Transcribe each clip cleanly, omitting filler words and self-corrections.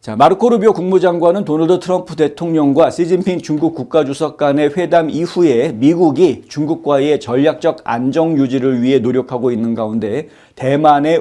자, 마르코 루비오 국무장관은 도널드 트럼프 대통령과 시진핑 중국 국가주석 간의 회담 이후에 미국이 중국과의 전략적 안정 유지를 위해 노력하고 있는 가운데 대만에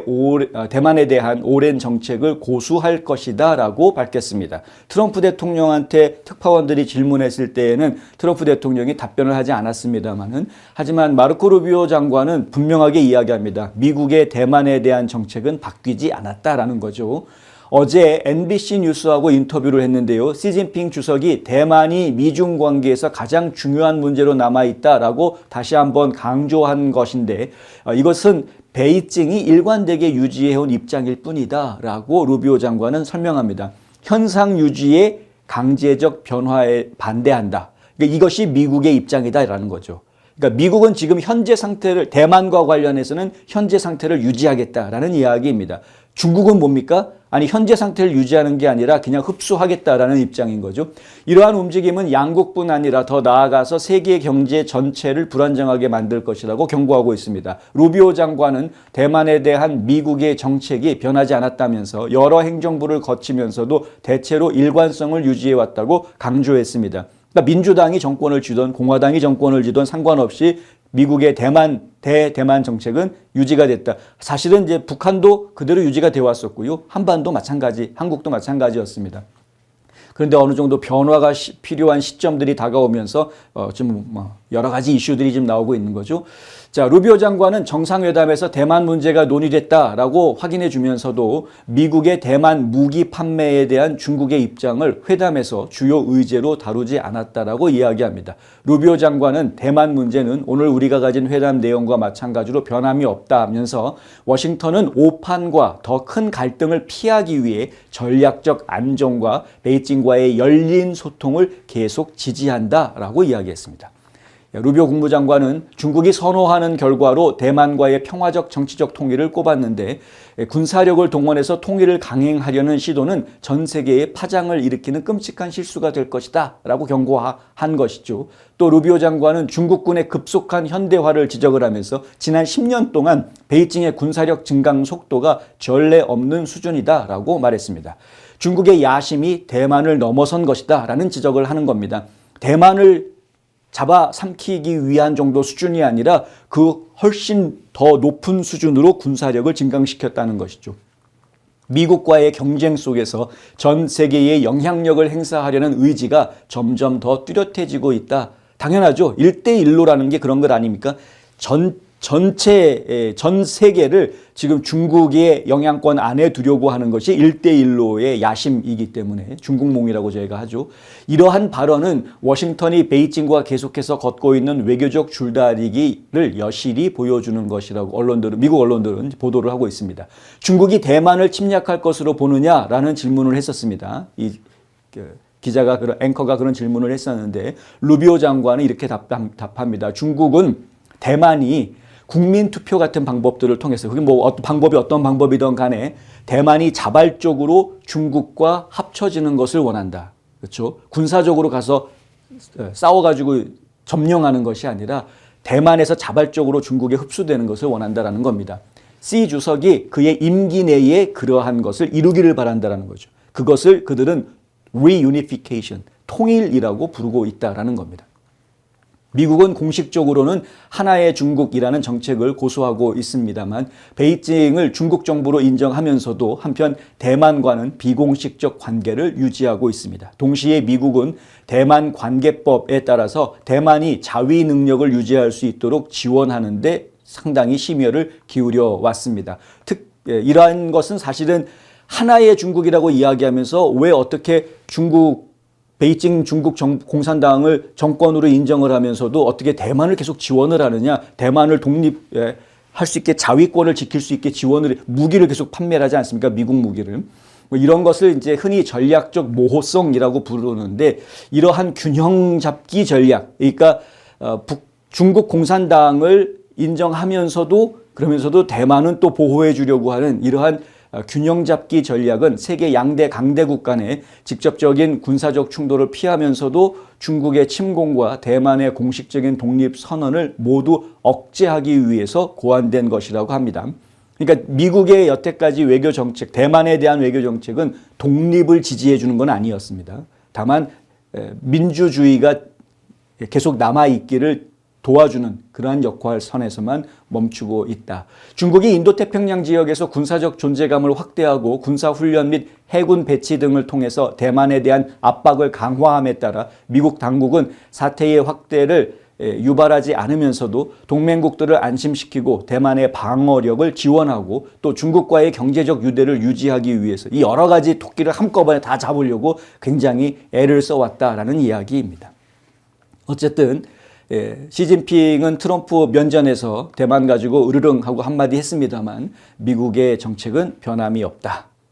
대한 오랜 정책을 고수할 것이다 라고 밝혔습니다. 트럼프 대통령한테 특파원들이 질문했을 때에는 트럼프 대통령이 답변을 하지 않았습니다만은, 하지만 마르코 루비오 장관은 분명하게 이야기합니다. 미국의 대만에 대한 정책은 바뀌지 않았다라는 거죠. 어제 NBC 뉴스하고 인터뷰를 했는데요. 시진핑 주석이 대만이 미중 관계에서 가장 중요한 문제로 남아있다라고 다시 한번 강조한 것인데, 이것은 베이징이 일관되게 유지해온 입장일 뿐이다 라고 루비오 장관은 설명합니다. 현상 유지의 강제적 변화에 반대한다. 그러니까 이것이 미국의 입장이다라는 거죠. 그러니까 미국은 지금 현재 상태를, 대만과 관련해서는 현재 상태를 유지하겠다라는 이야기입니다. 중국은 뭡니까? 아니, 현재 상태를 유지하는 게 아니라 그냥 흡수하겠다라는 입장인 거죠. 이러한 움직임은 양국뿐 아니라 더 나아가서 세계 경제 전체를 불안정하게 만들 것이라고 경고하고 있습니다. 루비오 장관은 대만에 대한 미국의 정책이 변하지 않았다면서 여러 행정부를 거치면서도 대체로 일관성을 유지해왔다고 강조했습니다. 그러니까 민주당이 정권을 쥐던 공화당이 정권을 쥐던 상관없이 미국의 대만 정책은 유지가 됐다. 사실은 이제 북한도 그대로 유지가 되어 왔었고요. 한반도 마찬가지, 한국도 마찬가지였습니다. 그런데 어느 정도 변화가 필요한 시점들이 다가오면서 좀 여러 가지 이슈들이 좀 나오고 있는 거죠. 자, 루비오 장관은 정상회담에서 대만 문제가 논의됐다라고 확인해 주면서도 미국의 대만 무기 판매에 대한 중국의 입장을 회담에서 주요 의제로 다루지 않았다라고 이야기합니다. 루비오 장관은 대만 문제는 오늘 우리가 가진 회담 내용과 마찬가지로 변함이 없다면서 워싱턴은 오판과 더 큰 갈등을 피하기 위해 전략적 안정과 베이징과의 열린 소통을 계속 지지한다라고 이야기했습니다. 루비오 국무장관은 중국이 선호하는 결과로 대만과의 평화적 정치적 통일을 꼽았는데, 군사력을 동원해서 통일을 강행하려는 시도는 전 세계에 파장을 일으키는 끔찍한 실수가 될 것이다 라고 경고한 것이죠. 또 루비오 장관은 중국군의 급속한 현대화를 지적을 하면서 지난 10년 동안 베이징의 군사력 증강 속도가 전례 없는 수준이다 라고 말했습니다. 중국의 야심이 대만을 넘어선 것이다 라는 지적을 하는 겁니다. 대만을 잡아삼키기 위한 정도 수준이 아니라 그 훨씬 더 높은 수준으로 군사력을 증강시켰다는 것이죠. 미국과의 경쟁 속에서 전 세계에 영향력을 행사하려는 의지가 점점 더 뚜렷해지고 있다. 당연하죠. 1대1로라는 게 그런 것 아닙니까? 전 세계를 지금 중국의 영향권 안에 두려고 하는 것이 1대1로의 야심이기 때문에 중국몽이라고 저희가 하죠. 이러한 발언은 워싱턴이 베이징과 계속해서 걷고 있는 외교적 줄다리기를 여실히 보여주는 것이라고 미국 언론들은 보도를 하고 있습니다. 중국이 대만을 침략할 것으로 보느냐라는 질문을 했었습니다. 기자가 앵커가 그런 질문을 했었는데, 루비오 장관은 이렇게 답합니다. 중국은 대만이 국민투표 같은 방법들을 통해서, 그게 어떤 방법이든 간에 대만이 자발적으로 중국과 합쳐지는 것을 원한다. 그렇죠? 군사적으로 가서 싸워가지고 점령하는 것이 아니라 대만에서 자발적으로 중국에 흡수되는 것을 원한다라는 겁니다. 시 주석이 그의 임기 내에 그러한 것을 이루기를 바란다라는 거죠. 그것을 그들은 reunification, 통일이라고 부르고 있다라는 겁니다. 미국은 공식적으로는 하나의 중국이라는 정책을 고수하고 있습니다만, 베이징을 중국 정부로 인정하면서도 한편 대만과는 비공식적 관계를 유지하고 있습니다. 동시에 미국은 대만 관계법에 따라서 대만이 자위 능력을 유지할 수 있도록 지원하는 데 상당히 심혈을 기울여 왔습니다. 이러한 것은 사실은 하나의 중국이라고 이야기하면서 왜 어떻게 베이징 중국 공산당을 정권으로 인정을 하면서도 어떻게 대만을 계속 지원을 하느냐, 대만을 독립할 수 있게 자위권을 지킬 수 있게 무기를 계속 판매를 하지 않습니까? 미국 무기를. 이런 것을 이제 흔히 전략적 모호성이라고 부르는데, 이러한 균형 잡기 전략, 그러니까 중국 공산당을 인정하면서도 그러면서도 대만은 또 보호해 주려고 하는 이러한 균형 잡기 전략은 세계 양대 강대국 간의 직접적인 군사적 충돌을 피하면서도 중국의 침공과 대만의 공식적인 독립 선언을 모두 억제하기 위해서 고안된 것이라고 합니다. 그러니까 미국의 여태까지 외교 정책, 대만에 대한 외교 정책은 독립을 지지해 주는 건 아니었습니다. 다만 민주주의가 계속 남아있기를 도와주는 그러한 역할 선에서만 멈추고 있다. 중국이 인도태평양 지역에서 군사적 존재감을 확대하고 군사훈련 및 해군 배치 등을 통해서 대만에 대한 압박을 강화함에 따라 미국 당국은 사태의 확대를 유발하지 않으면서도 동맹국들을 안심시키고 대만의 방어력을 지원하고 또 중국과의 경제적 유대를 유지하기 위해서 이 여러 가지 토끼를 한꺼번에 다 잡으려고 굉장히 애를 써왔다라는 이야기입니다. 어쨌든 시진핑은 트럼프 면전에서 대만 가지고 으르렁 하고 한마디 했습니다만 미국의 정책은 변함이 없다.